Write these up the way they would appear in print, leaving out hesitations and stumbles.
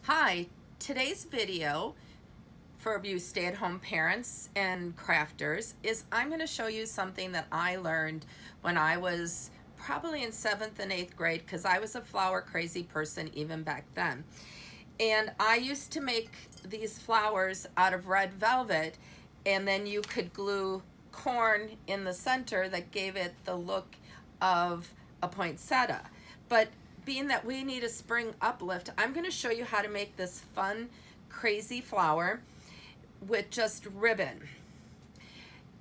Hi, today's video for you stay-at-home parents and crafters is I'm going to show you something that I learned when I was probably in 7th and 8th grade, because I was a flower crazy person even back then. And I used to make these flowers out of red velvet, and then you could glue corn in the center that gave it the look of a poinsettia. But being that we need a spring uplift, I'm going to show you how to make this fun, crazy flower with just ribbon.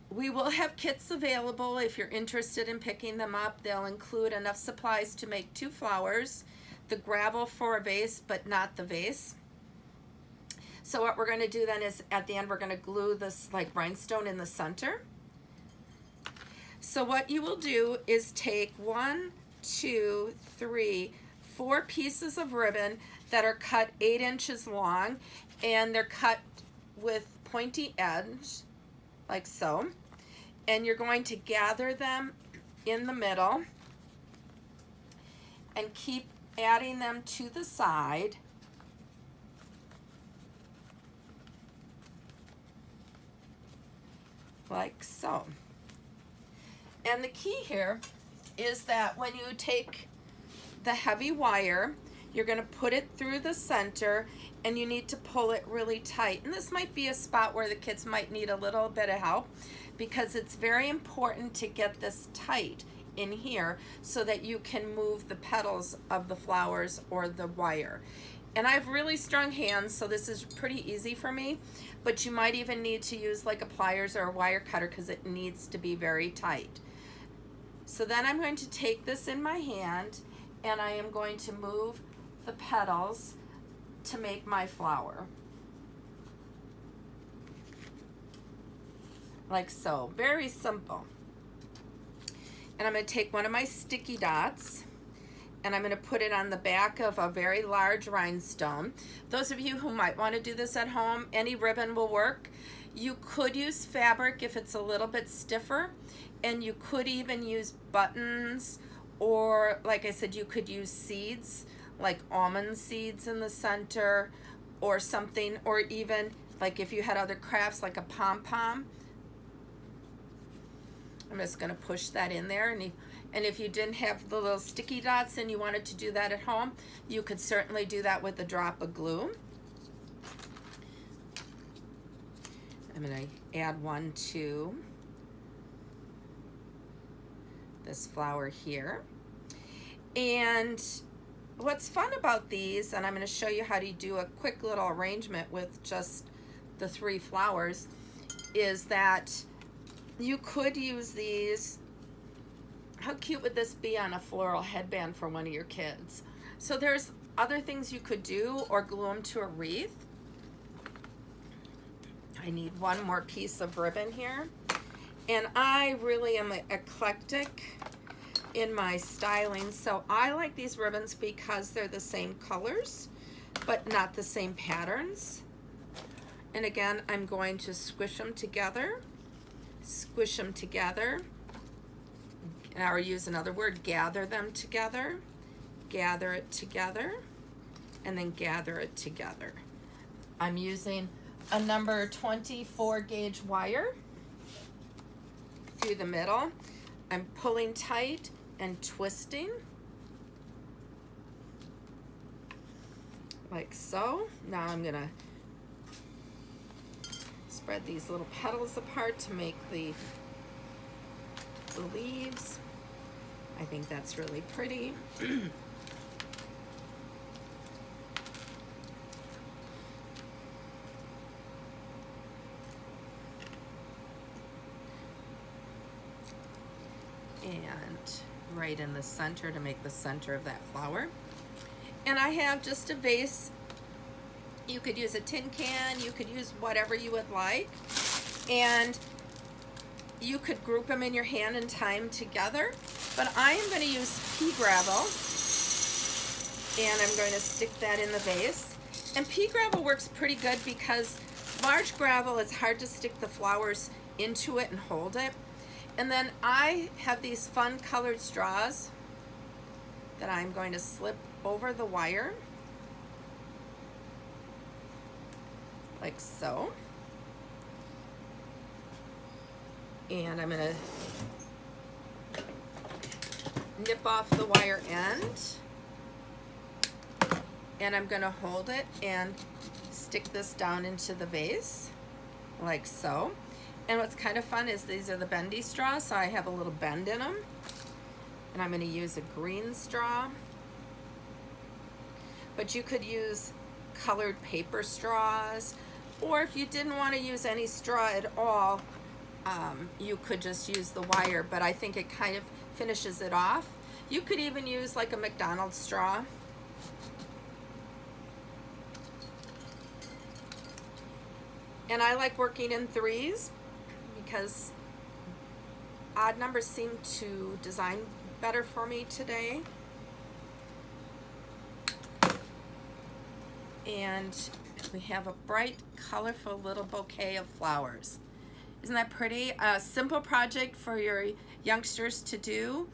We will have kits available if you're interested in picking them up. They'll include enough supplies to make 2 flowers, the gravel for a vase, but not the vase. So what we're going to do then is at the end we're going to glue this like rhinestone in the center. So what you will do is take 1, 2, 3, 4 pieces of ribbon that are cut 8 inches long, and they're cut with pointy edge like so, and you're going to gather them in the middle and keep adding them to the side. Like so. And the key here is that when you take the heavy wire, you're going to put it through the center and you need to pull it really tight. And this might be a spot where the kids might need a little bit of help, because it's very important to get this tight in here so that you can move the petals of the flowers or the wire. And I have really strong hands, so this is pretty easy for me, but you might even need to use like a pliers or a wire cutter because it needs to be very tight. So then I'm going to take this in my hand and I am going to move the petals to make my flower. Like so, very simple. And I'm going to take one of my sticky dots and I'm going to put it on the back of a very large rhinestone. Those of you who might want to do this at home, any ribbon will work. You could use fabric if it's a little bit stiffer, and you could even use buttons, or like I said, you could use seeds like almond seeds in the center or something, or even like if you had other crafts like a pom-pom. I'm just going to push that in there, and if you didn't have the little sticky dots and you wanted to do that at home, you could certainly do that with a drop of glue. I'm going to add one to this flower here. And what's fun about these, and I'm going to show you how to do a quick little arrangement with just the 3 flowers, is that you could use these. How cute would this be on a floral headband for one of your kids? So there's other things you could do, or glue them to a wreath. I need one more piece of ribbon here. And I really am eclectic in my styling, so I like these ribbons because they're the same colors but not the same patterns. And again, I'm going to squish them together, or use another word, gather them together, gather it together, and then gather it together. I'm using a number 24 gauge wire through the middle. I'm pulling tight and twisting like so. Now I'm gonna spread these little petals apart to make the leaves. I think that's really pretty. And right in the center to make the center of that flower. And I have just a vase. You could use a tin can, you could use whatever you would like, and you could group them in your hand and tie them together. But I am going to use pea gravel, and I'm going to stick that in the vase. And pea gravel works pretty good because large gravel, it's hard to stick the flowers into it and hold it. And then I have these fun colored straws that I'm going to slip over the wire. like so. And I'm gonna nip off the wire end, and I'm gonna hold it and stick this down into the vase like so. And what's kind of fun is these are the bendy straws, so I have a little bend in them. And I'm gonna use a green straw, but you could use colored paper straws, or if you didn't want to use any straw at all, you could just use the wire, but I think it kind of finishes it off. You could even use like a McDonald's straw. And I like working in threes because odd numbers seem to design better for me today. And we have a bright, colorful little bouquet of flowers. Isn't that pretty? A simple project for your youngsters to do.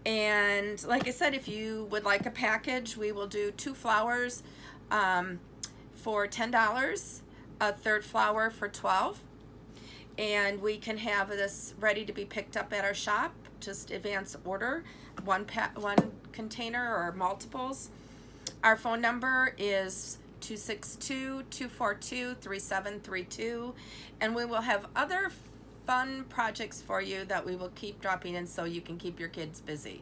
And like I said, if you would like a package, we will do 2 flowers for $10, a third flower for $12. And we can have this ready to be picked up at our shop. Just advance order, one container or multiples. Our phone number is 262-242-3732, and we will have other fun projects for you that we will keep dropping in so you can keep your kids busy.